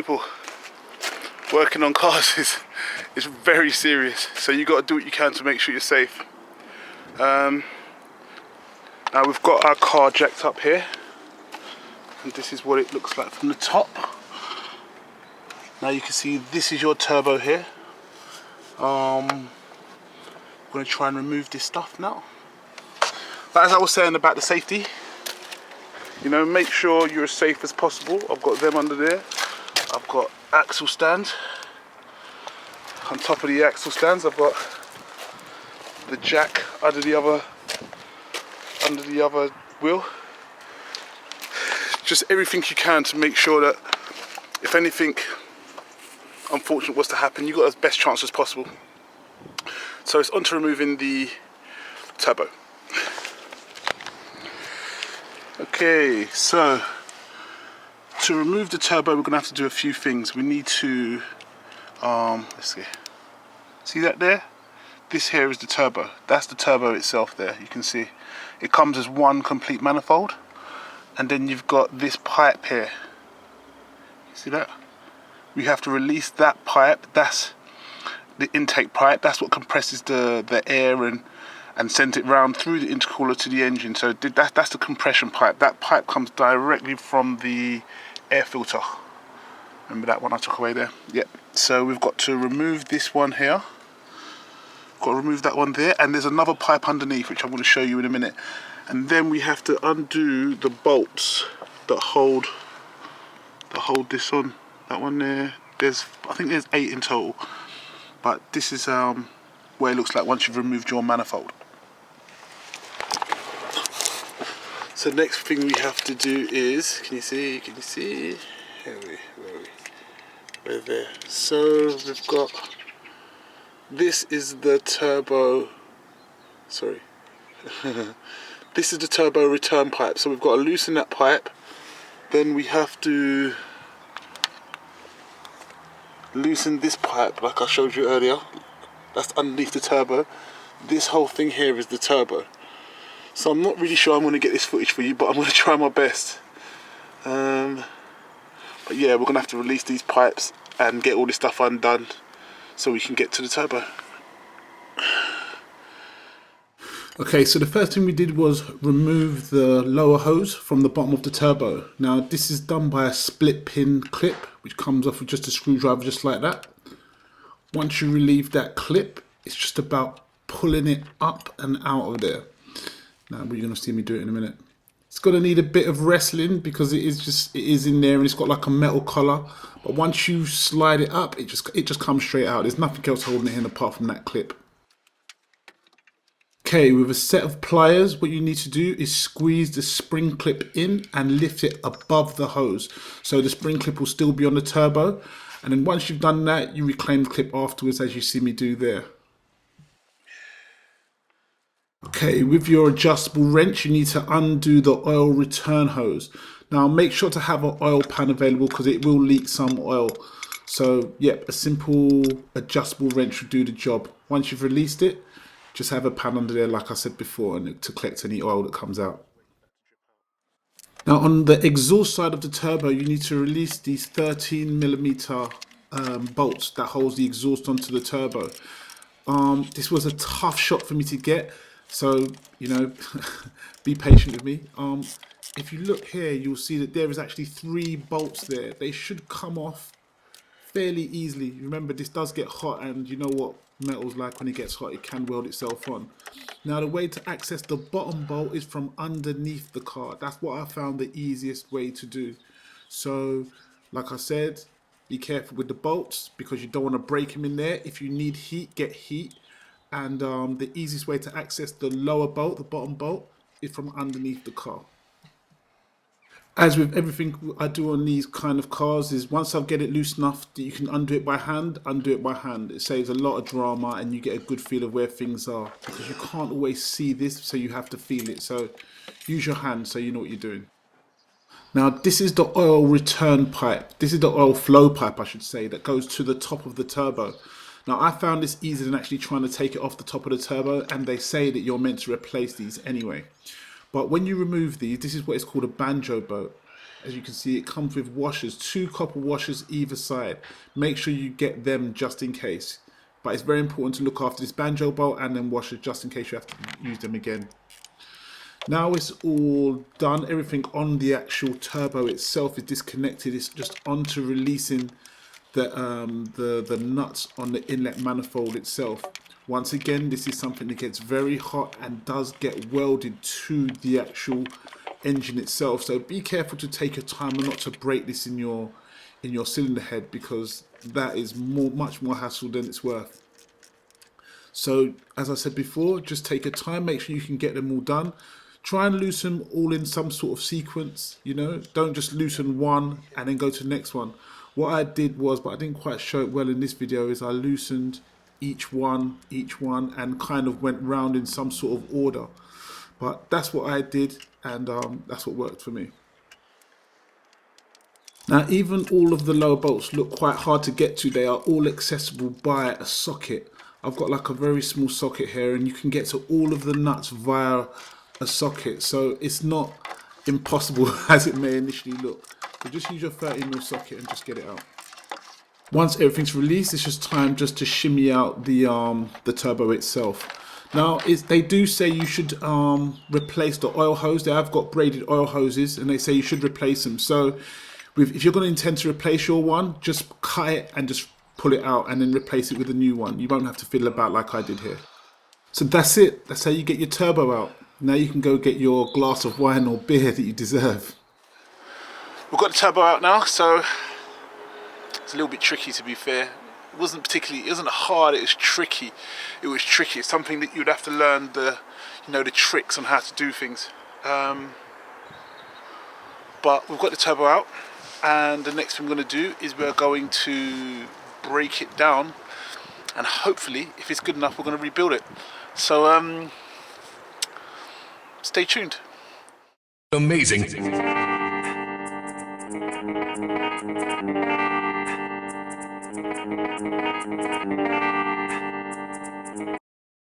people, working on cars is very serious. So you got to do what you can to make sure you're safe. Now we've got our car jacked up here, and this is what it looks like from the top. Now you can see this is your turbo here. I'm going to try and remove this stuff now. But as I was saying about the safety, you know, make sure you're as safe as possible. I've got them under there. I've got axle stands. On top of the axle stands, I've got the jack under the other wheel. Just everything you can to make sure that if anything unfortunate was to happen, you got as best chance as possible. So it's on to removing the turbo. Okay, so to remove the turbo, we're gonna have to do a few things. We need to, let's see that there? This here is the turbo. That's the turbo itself there. You can see it comes as one complete manifold, and then you've got this pipe here. You see that? We have to release that pipe. That's the intake pipe. That's what compresses the air and sends it round through the intercooler to the engine. So that's the compression pipe. That pipe comes directly from the air filter. Remember that one I took away there? Yep. So we've got to remove this one here. Got to remove that one there, and there's another pipe underneath which I'm going to show you in a minute. And then we have to undo the bolts that hold this on. That one there. I think there's 8 in total. But this is where it looks like once you've removed your manifold. So next thing we have to do is, can you see? We're there. So we've got, this is the turbo, sorry. This is the turbo return pipe. So we've got to loosen that pipe. Then we have to loosen this pipe like I showed you earlier. That's underneath the turbo. This whole thing here is the turbo. So I'm not really sure I'm going to get this footage for you, but I'm going to try my best. But yeah, we're going to have to release these pipes and get all this stuff undone so we can get to the turbo. Okay, so the first thing we did was remove the lower hose from the bottom of the turbo. Now this is done by a split pin clip which comes off with just a screwdriver just like that. Once you relieve that clip, it's just about pulling it up and out of there. Now you're going to see me do it in a minute. It's going to need a bit of wrestling because it is in there and it's got like a metal collar. But once you slide it up, it just comes straight out. There's nothing else holding it in apart from that clip. Okay, with a set of pliers, what you need to do is squeeze the spring clip in and lift it above the hose. So the spring clip will still be on the turbo. And then once you've done that, you reclaim the clip afterwards as you see me do there. Okay, with your adjustable wrench, you need to undo the oil return hose. Now make sure to have an oil pan available because it will leak some oil. So yep, a simple adjustable wrench will do the job. Once you've released it, just have a pan under there like I said before and to collect any oil that comes out. Now on the exhaust side of the turbo, you need to release these 13mm bolts that holds the exhaust onto the turbo. This was a tough shot for me to get. So, you know, be patient with me. If you look here, you'll see that there is actually 3 bolts there. They should come off fairly easily. Remember, this does get hot, and you know what metal's like when it gets hot, it can weld itself on. Now, the way to access the bottom bolt is from underneath the car. That's what I found the easiest way to do. So, like I said, be careful with the bolts because you don't want to break them in there. If you need heat, get heat. And the easiest way to access the lower bolt, the bottom bolt, is from underneath the car. As with everything I do on these kind of cars, is once I get it loose enough that you can undo it by hand, undo it by hand. It saves a lot of drama and you get a good feel of where things are because you can't always see this, so you have to feel it. So use your hand so you know what you're doing. Now this is the oil return pipe. This is the oil flow pipe, I should say, that goes to the top of the turbo. Now I found this easier than actually trying to take it off the top of the turbo, and they say that you're meant to replace these anyway. But when you remove these, this is what is called a banjo bolt. as you can see, it comes with washers, 2 copper washers either side. Make sure you get them just in case. But it's very important to look after this banjo bolt and then washers just in case you have to use them again. Now it's all done. Everything on the actual turbo itself is disconnected. It's just on to releasing the nuts on the inlet manifold itself. Once again, this is something that gets very hot and does get welded to the actual engine itself. So be careful to take your time and not to break this in your cylinder head, because that is much more hassle than it's worth. So as I said before, just take your time, make sure you can get them all done. Try and loosen them all in some sort of sequence, you know. Don't just loosen one and then go to the next one. What I did was, but I didn't quite show it well in this video, is I loosened each one and kind of went round in some sort of order. But that's what I did, and that's what worked for me. Now, even all of the lower bolts look quite hard to get to. They are all accessible by a socket. I've got like a very small socket here, and you can get to all of the nuts via a socket. So it's not impossible as it may initially look. So just use your 30mm socket and just get it out. Once everything's released, it's just time just to shimmy out the turbo itself. Now, they do say you should replace the oil hose. They have got braided oil hoses, and they say you should replace them. So if you're going to intend to replace your one, just cut it and just pull it out and then replace it with a new one. You won't have to fiddle about like I did here. So that's it. That's how you get your turbo out. Now you can go get your glass of wine or beer that you deserve. We've got the turbo out now, so it's a little bit tricky, to be fair. It wasn't hard, it was tricky. It's something that you'd have to learn the tricks on how to do things. But we've got the turbo out, and the next thing we're going to do is we're going to break it down, and hopefully, if it's good enough, we're going to rebuild it. So stay tuned. Amazing.